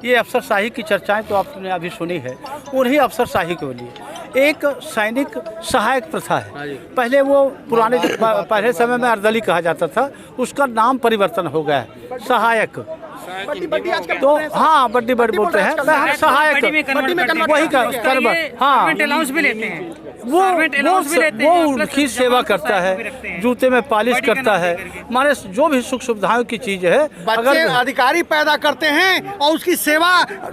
ये अफसरशाही की चर्चाएं तो आपने अभी सुनी है। उन्हीं अफसरशाही के लिए एक सैनिक सहायक प्रथा है। पहले वो पुराने पहले समय में अर्दली कहा जाता था, उसका नाम परिवर्तन हो गया है सहायक। तो हाँ, बड्डी बोलते हैं, सहायक वही अलाउंस भी लेते हैं, वो उनकी सेवा करता है, जूते में पॉलिश करता है, माने जो भी सुख सुविधाओं की चीज है। बच्चे अधिकारी पैदा करते हैं और उसकी सेवा,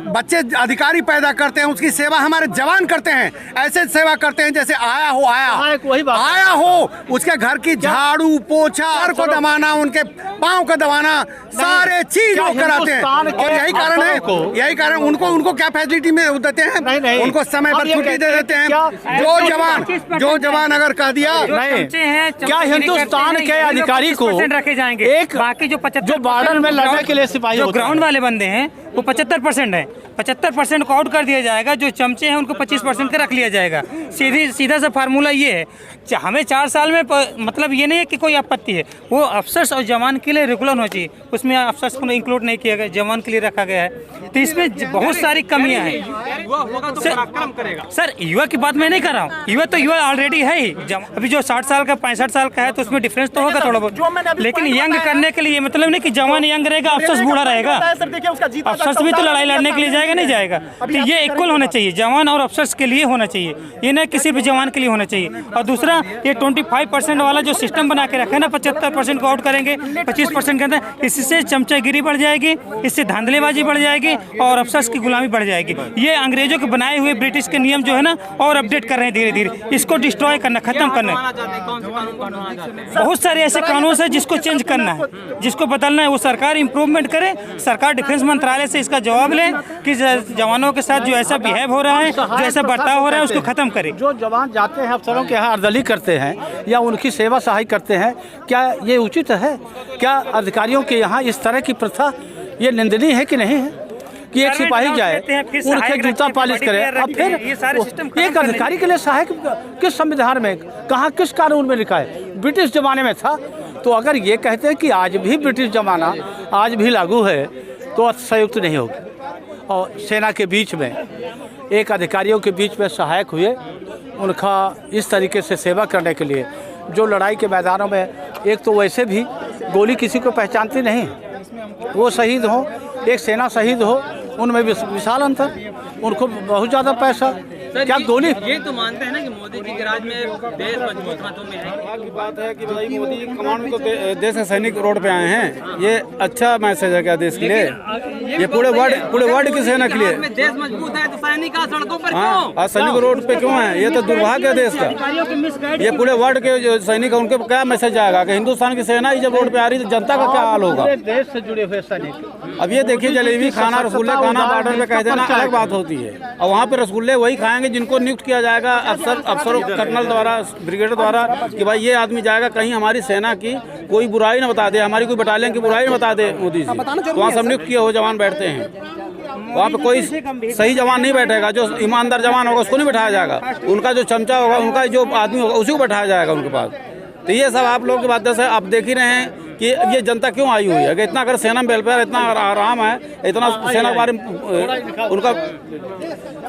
बच्चे अधिकारी पैदा करते हैं, उसकी सेवा हमारे जवान करते हैं। ऐसे सेवा करते हैं जैसे आया हो उसके घर की झाड़ू पोछा को दबाना, उनके पाँव का दबाना, सारे चीज वो कराते हैं। और यही कारण उनको क्या फैसिलिटी में देते हैं, उनको समय पर छुट्टी दे देते हैं। जो जवान अगर कह दिया नहीं, क्या हिंदुस्तान के अधिकारी को रखे जाएंगे? एक बाकी जो 75 जो बॉर्डर में लड़ने के लिए सिपाही जो ग्राउंड वाले बंदे हैं वो 75% है, 75% को आउट कर दिया जाएगा। जो चमचे हैं उनको 25% का रख लिया जाएगा। सीधा सा फार्मूला ये है। हमें 4 साल में मतलब ये नहीं है कि कोई आपत्ति है, वो अफसर्स और जवान के लिए रेगुलर होना चाहिए। उसमें अफसर्स को इंक्लूड नहीं किया गया, जवान के लिए रखा गया है। तो इसमें बहुत सारी कमियां हैं। सर युवा की बात मैं नहीं कर रहा हूँ, युवा ऑलरेडी है ही। अभी जो 60 साल का 65 साल का है तो उसमें डिफरेंस तो होगा थोड़ा बहुत, लेकिन यंग करने के लिए मतलब नहीं कि जवान यंग रहेगा अफसर्स बूढ़ा रहेगा। अफसर्स भी तो लड़ाई लड़ने के लिए जाएगा, नहीं जाएगा। तो ये इक्वल होना चाहिए, जवान और अफसर्स के लिए होना चाहिए, ये नहीं किसी भी जवान के लिए होना चाहिए। और दूसरा ये 25% वाला जो सिस्टम बना के रखा है ना, 75% को आउट करेंगे, 25% के अंदर, इससे चमचागिरी बढ़ जाएगी, इससे धांधलेबाजी बढ़ जाएगी और अफसर्स की गुलामी बढ़ जाएगी। ये अंग्रेजों के बनाए हुए ब्रिटिश के नियम जो है ना और अपडेट कर रहे हैं धीरे धीरे, इसको डिस्ट्रॉय करना, खत्म करना है। बहुत सारे ऐसे कानून है जिसको चेंज करना है, जिसको बदलना है। वो सरकार इंप्रूवमेंट करे, सरकार डिफेंस मंत्रालय से इसका जवाब ले कि जवानों के साथ जो ऐसा बिहेव हो रहा है, जो ऐसा बर्ताव हो रहा है, उसको खत्म करे। जो जवान जाते हैं अफसरों के यहाँ अर्दली करते हैं या उनकी सेवा सहाय करते हैं, क्या ये उचित है? क्या अधिकारियों के यहाँ इस तरह की प्रथा ये निंदनीय है कि नहीं है कि एक सिपाही जाए उनके जूता पॉलिश करे? अब फिर एक अधिकारी के लिए सहायक किस संविधान में, कहाँ, किस कानून में लिखा है? ब्रिटिश जमाने में था। तो अगर ये कहते हैं कि आज भी ब्रिटिश जमाना आज भी लागू है तो संयुक्त नहीं होगी। और सेना के बीच में एक अधिकारियों के बीच में सहायक हुए, उनका इस तरीके से सेवा करने के लिए, जो लड़ाई के मैदानों में एक तो वैसे भी गोली किसी को पहचानती नहीं, वो शहीद हो, एक सेना शहीद हो, उनमें विशाल अंतर, उनको बहुत ज़्यादा पैसा। क्या गोली ये तो मानते हैं ना कि मोदी जी के राज में देश मजबूत हाथों में है। की बात है कि भाई मोदी कमांड को देश के सैनिक रोड पे आए हैं, ये अच्छा मैसेज है क्या देश के लिए? ये पूरे वर्ल्ड की सेना के लिए देश मजबूत है तो सैनिक सड़कों पर क्यों? आज सैनिक रोड पे क्यों है? ये तो दुर्भाग्य है देश का। ये पूरे वर्ल्ड के जो सैनिक है उनके क्या मैसेज आएगा कि हिंदुस्तान की सेना ही जब रोड पे आ रही है तो जनता का क्या हाल होगा? देश से जुड़े हुए सैनिक। अब ये देखिए, जलेबी खाना, रसगुल्ले खाना बॉर्डर पे कह देना अलग बात होती है, और वहाँ पे रसगुल्ले वही खाएंगे जिनको नियुक्त किया जाएगा अफसरों कर्नल द्वारा, ब्रिगेडियर द्वारा, कि भाई ये आदमी जाएगा, कहीं हमारी सेना की कोई बुराई ना बता दे, हमारी कोई बटालियन की बुराई ना बता दे मोदी जी। तो वहाँ सब नियुक्त किए हुए जवान बैठते हैं, वहाँ पे कोई सही जवान नहीं बैठेगा। जो ईमानदार जवान होगा उसको नहीं बैठाया जाएगा, उनका जो चमचा होगा, उनका जो आदमी होगा उसी को बैठाया जाएगा उनके पास। तो ये सब आप लोगों की बात से आप देख ही रहे हैं कि ये जनता क्यों आई हुई है कि इतना अगर सेना में वेलफेयर इतना आराम है, इतना सेना के बारे में उनका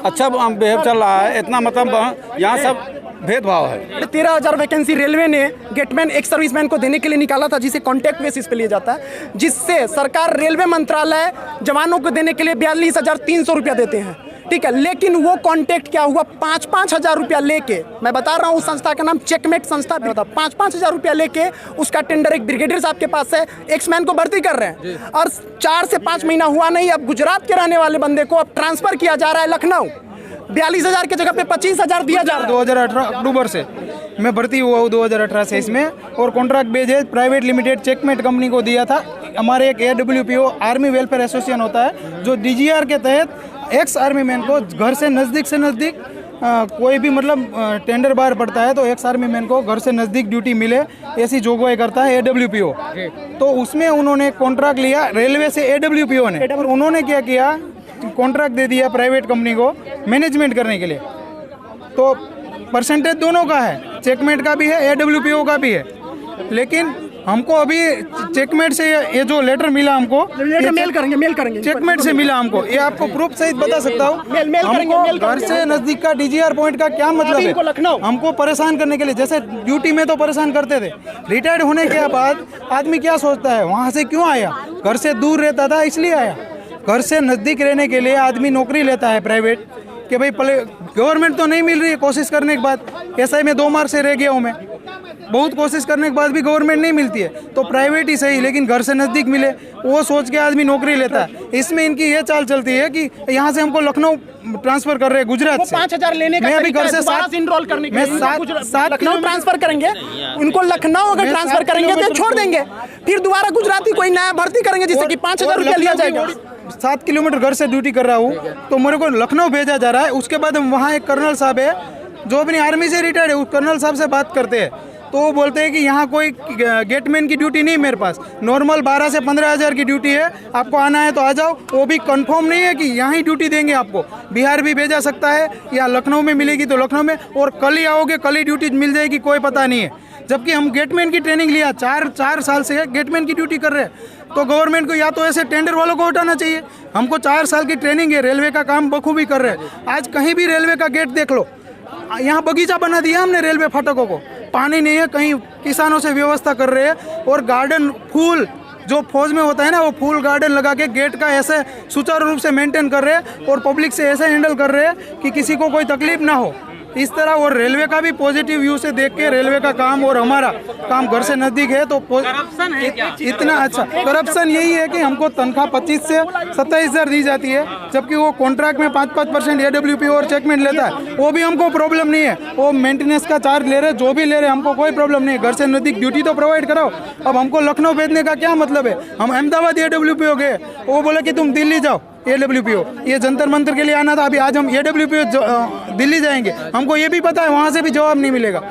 अच्छा बिहेव चल रहा है, इतना मतलब यहाँ सब भेदभाव है। 13,000 वैकेंसी रेलवे ने गेटमैन एक सर्विसमैन को देने के लिए निकाला था, जिसे कॉन्ट्रैक्ट बेसिस पे लिया जाता है, जिससे सरकार रेलवे मंत्रालय जवानों को देने के लिए 42,300 रुपया देते हैं, ठीक है। लेकिन वो कॉन्ट्रैक्ट क्या हुआ, 5-5 हज़ार रुपया लेके, मैं बता रहा हूँ, संस्था का नाम चेकमेट संस्था भी था, 5-5 हज़ार रुपया लेके उसका टेंडर एक ब्रिगेडियर साहब के पास है, एक्समैन को भर्ती कर रहे हैं, और 4 से 5 महीना हुआ नहीं, अब गुजरात के रहने वाले बंदे को अब ट्रांसफर किया जा रहा है लखनऊ, 42,000 की जगह पे 25,000 दिया जा रहा है। 2018 अक्टूबर से मैं भर्ती हुआ हूँ 2018 से इसमें, और कॉन्ट्रैक्ट बेस है, प्राइवेट लिमिटेड चेकमेट कंपनी को दिया था। हमारे एक AWPO आर्मी वेलफेयर एसोसिएशन होता है, जो DGR के तहत एक्स आर्मी मैन को घर से नज़दीक कोई भी मतलब टेंडर बाहर पड़ता है तो एक्स आर्मी मैन को घर से नज़दीक ड्यूटी मिले, ऐसी जोगवाई करता है AWPO। तो उसमें उन्होंने कॉन्ट्रैक्ट लिया रेलवे से AWPO ने, और उन्होंने क्या किया, कॉन्ट्रैक्ट दे दिया प्राइवेट कंपनी को मैनेजमेंट करने के लिए। तो परसेंटेज दोनों का है, चेकमेट का भी है, AWPO का भी है, लेकिन हमको अभी चेकमेट से ये जो लेटर मिला हमको, लेटर मेल करेंगे चेकमेट से मिला हमको, ये आपको प्रूफ सहित बता सकता हूँ। हमको घर से नजदीक का DGR पॉइंट का क्या मतलब है? लखनऊ हमको परेशान करने के लिए, जैसे ड्यूटी में तो परेशान करते थे, रिटायर्ड होने के बाद आदमी क्या सोचता है, वहाँ से क्यों आया? घर से दूर रहता था इसलिए आया। घर से नज़दीक रहने के लिए आदमी नौकरी लेता है प्राइवेट, कि भाई गवर्नमेंट तो नहीं मिल रही है, कोशिश करने के बाद, SI में 2 मार से रह गया हूँ मैं, बहुत कोशिश करने के बाद भी गवर्नमेंट नहीं मिलती है, तो प्राइवेट ही सही लेकिन घर से नज़दीक मिले, वो सोच के आदमी नौकरी लेता है। इसमें इनकी ये चाल चलती है कि यहाँ से हमको लखनऊ ट्रांसफर कर रहे हैं, गुजरात से 5,000 लेने का, मैं अभी घर से इनरोल करने के मैं लिए सात लखनऊ ट्रांसफर करेंगे, उनको लखनऊ अगर ट्रांसफर करेंगे तो छोड़ देंगे, फिर दोबारा गुजराती कोई नया भर्ती करेंगे जिससे कि 5,000 रुपया लिया जाएगा। 7 किलोमीटर घर से ड्यूटी कर रहा हूँ, तो मेरे को लखनऊ भेजा जा रहा है। उसके बाद हम वहाँ एक कर्नल साहब है जो अपनी आर्मी से रिटायर्ड है, उस कर्नल साहब से बात करते हैं, तो वो बोलते हैं कि यहाँ कोई गेटमैन की ड्यूटी नहीं मेरे पास, नॉर्मल 12 से 15 हज़ार की ड्यूटी है, आपको आना है तो आ जाओ। वो भी कंफर्म नहीं है कि यहाँ ही ड्यूटी देंगे आपको, बिहार भी भेजा सकता है या लखनऊ में मिलेगी तो लखनऊ में, और कल ही आओगे कल ही ड्यूटी मिल जाएगी, कोई पता नहीं है। जबकि हम गेटमैन की ट्रेनिंग लिया, 4 साल से गेटमैन की ड्यूटी कर रहे हैं, तो गवर्नमेंट को या तो ऐसे टेंडर वालों को हटाना चाहिए। हमको 4 साल की ट्रेनिंग है, रेलवे का काम बखूबी कर रहे हैं। आज कहीं भी रेलवे का गेट देख लो, यहाँ बगीचा बना दिया हमने रेलवे फाटकों को, पानी नहीं है, कहीं किसानों से व्यवस्था कर रहे हैं, और गार्डन फूल जो फौज में होता है ना, वो फूल गार्डन लगा के गेट का ऐसे सुचारू रूप से मेंटेन कर रहे हैं, और पब्लिक से ऐसे हैंडल कर रहे हैं कि किसी को कोई तकलीफ ना हो इस तरह। और रेलवे का भी पॉजिटिव व्यू से देख के रेलवे का काम और हमारा काम घर से नज़दीक है, तो करप्शन है क्या? इतना अच्छा करप्शन यही है कि हमको तनख्वाह 25 से 27 हज़ार दी जाती है, जबकि वो कॉन्ट्रैक्ट में 5% AWP और चेकमेट लेता है, वो भी हमको प्रॉब्लम नहीं है। वो मेंटेनेंस का चार्ज ले रहे, जो भी ले रहे, हमको कोई प्रॉब्लम नहीं है। घर से नज़दीक ड्यूटी तो प्रोवाइड कराओ। अब हमको लखनऊ भेजने का क्या मतलब है? हम अहमदाबाद AWP हो गए, वो बोले कि तुम दिल्ली जाओ AWPO, ये जंतर मंतर के लिए आना था, अभी आज हम AWPO दिल्ली जाएंगे, हमको ये भी पता है वहाँ से भी जवाब नहीं मिलेगा।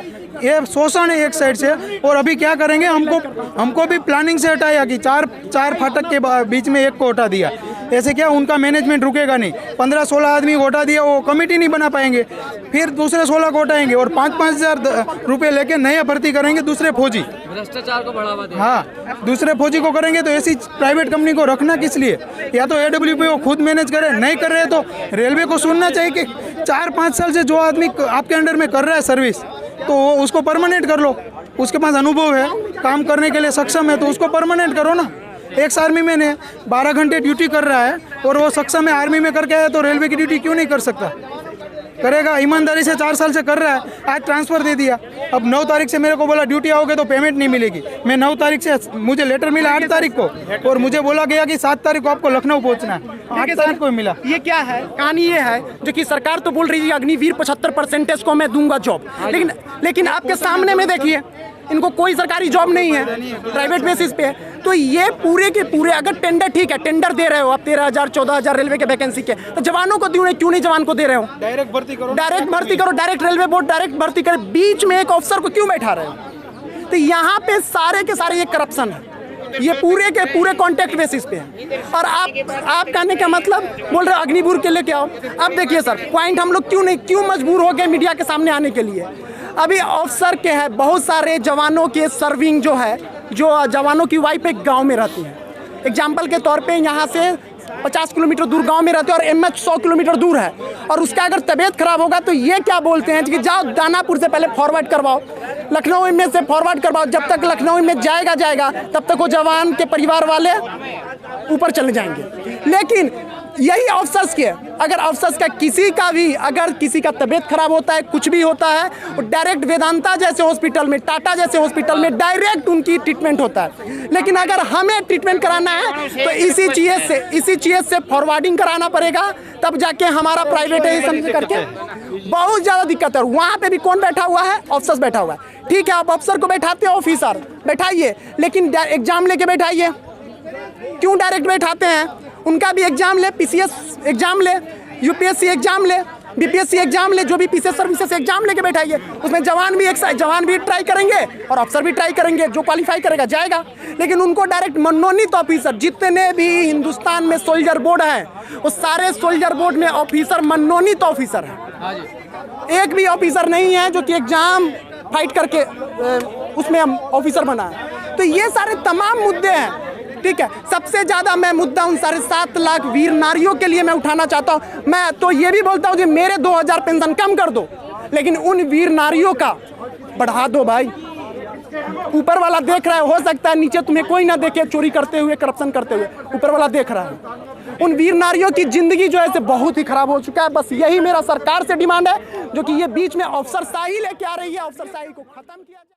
ये शोषण है एक साइड से। और अभी क्या करेंगे, हमको भी प्लानिंग से हटाया कि चार फाटक के बीच में एक को हटा दिया। ऐसे क्या उनका मैनेजमेंट रुकेगा नहीं, 15-16 आदमी को हटा दिया, वो कमेटी नहीं बना पाएंगे, फिर दूसरे 16 को हटाएंगे और 5-5 हज़ार रुपये लेके नया भर्ती करेंगे दूसरे फौजी, भ्रष्टाचार को बढ़ावा दे। हाँ, दूसरे फौजी को करेंगे। तो ऐसी प्राइवेट कंपनी को रखना किस लिए? या तो AWPO खुद मैनेज करे, नहीं कर रहे तो रेलवे को सुनना चाहिए कि 4-5 साल से जो आदमी आपके अंडर में कर रहा है सर्विस, तो उसको परमानेंट कर लो। उसके पास अनुभव है, काम करने के लिए सक्षम है, तो उसको परमानेंट करो ना। एक्स आर्मी में ने 12 घंटे ड्यूटी कर रहा है और वो सक्षम है, आर्मी में करके आया, तो रेलवे की ड्यूटी क्यों नहीं कर सकता? करेगा, ईमानदारी से 4 साल से कर रहा है। आज ट्रांसफ़र दे दिया, अब 9 तारीख से मेरे को बोला ड्यूटी आओगे तो पेमेंट नहीं मिलेगी। मैं 9 तारीख से, मुझे लेटर मिला 8 तारीख को, और मुझे बोला गया कि 7 तारीख को आपको लखनऊ पहुंचना है। 8 तारीख को मिला। ये क्या है? कहानी ये है जो कि सरकार तो बोल रही है अग्निवीर 75% को मैं दूंगा जॉब, लेकिन आपके सामने में देखिए इनको कोई सरकारी जॉब नहीं है, प्राइवेट बेसिस पे है। तो ये पूरे के पूरे, अगर टेंडर, ठीक है टेंडर दे रहे हो आप 13,000 14,000 रेलवे के वैकेंसी के, तो जवानों को क्यों नहीं जवान को दे रहे हो? डायरेक्ट भर्ती करो, डायरेक्ट रेलवे बोर्ड डायरेक्ट भर्ती करे, बीच में एक अफसर को क्यों बैठा रहे हो? तो यहाँ पे सारे के सारे ये करप्शन है, ये पूरे के पूरे कॉन्ट्रैक्ट बेसिस पे है। और आप कहने का मतलब बोल रहे हो अग्निवीर के लिए क्या हो? अब देखिए सर, पॉइंट हम लोग क्यों मजबूर हो गए मीडिया के सामने आने के लिए? अभी अफसर के हैं, बहुत सारे जवानों के सर्विंग जो है, जो जवानों की वाइफ एक गांव में रहती है, एग्जाम्पल के तौर पे यहाँ से 50 किलोमीटर दूर गांव में रहते हैं, और MH 100 किलोमीटर दूर है, और उसका अगर तबीयत खराब होगा तो ये क्या बोलते हैं कि जाओ दानापुर से पहले फॉरवर्ड करवाओ, लखनऊ में से फॉरवर्ड करवाओ। जब तक लखनऊ में जाएगा तब तक वो जवान के परिवार वाले ऊपर चले जाएंगे। लेकिन यही अफसर्स के, अगर अफसर्स का किसी का भी, अगर किसी का तबीयत खराब होता है, कुछ भी होता है, और डायरेक्ट वेदांता जैसे हॉस्पिटल में, टाटा जैसे हॉस्पिटल में डायरेक्ट उनकी ट्रीटमेंट होता है। लेकिन अगर हमें ट्रीटमेंट कराना है तो इसी चीज़ से फॉरवर्डिंग कराना पड़ेगा, तब जाके हमारा प्राइवेट है समझ करके बहुत ज़्यादा दिक्कत है। वहाँ पे भी कौन बैठा हुआ है? अफसर्स बैठा हुआ है। ठीक है, आप अफसर को बैठाते हो, ऑफिसर बैठाइए, लेकिन एग्जाम लेके बैठाइए। क्यों डायरेक्ट बैठाते हैं? उनका भी एग्जाम ले, PCS एग्जाम ले, UPSC एग्जाम ले, BPSC एग्जाम ले, जो भी PCS सर्विसेज एग्जाम लेके बैठाइए। उसमें जवान भी ट्राई करेंगे और अफसर भी ट्राई करेंगे, जो क्वालिफाई करेगा जाएगा। लेकिन उनको डायरेक्ट मनोनीत ऑफिसर, जितने भी हिंदुस्तान में सोल्जर बोर्ड हैं, वो सारे सोल्जर बोर्ड में ऑफिसर मनोनीत ऑफिसर हैं। एक भी ऑफिसर नहीं है जो कि एग्जाम फाइट करके उसमें ऑफिसर बना है। तो ये सारे तमाम मुद्दे हैं, ठीक है। सबसे ज़्यादा मैं मुद्दा उन 7.5 लाख वीर नारियों के लिए मैं उठाना चाहता हूँ। मैं तो ये भी बोलता हूँ कि मेरे 2000 पेंशन कम कर दो, लेकिन उन वीर नारियों का बढ़ा दो भाई। ऊपर वाला देख रहा है, हो सकता है नीचे तुम्हें कोई ना देखे चोरी करते हुए, करप्शन करते हुए, ऊपर वाला देख रहा है। उन वीर नारियों की जिंदगी जो है से बहुत ही खराब हो चुका है। बस यही मेरा सरकार से डिमांड है, जो कि ये बीच में अफसरशाही लेके आ रही है, अफसरशाही को खत्म किया जाए।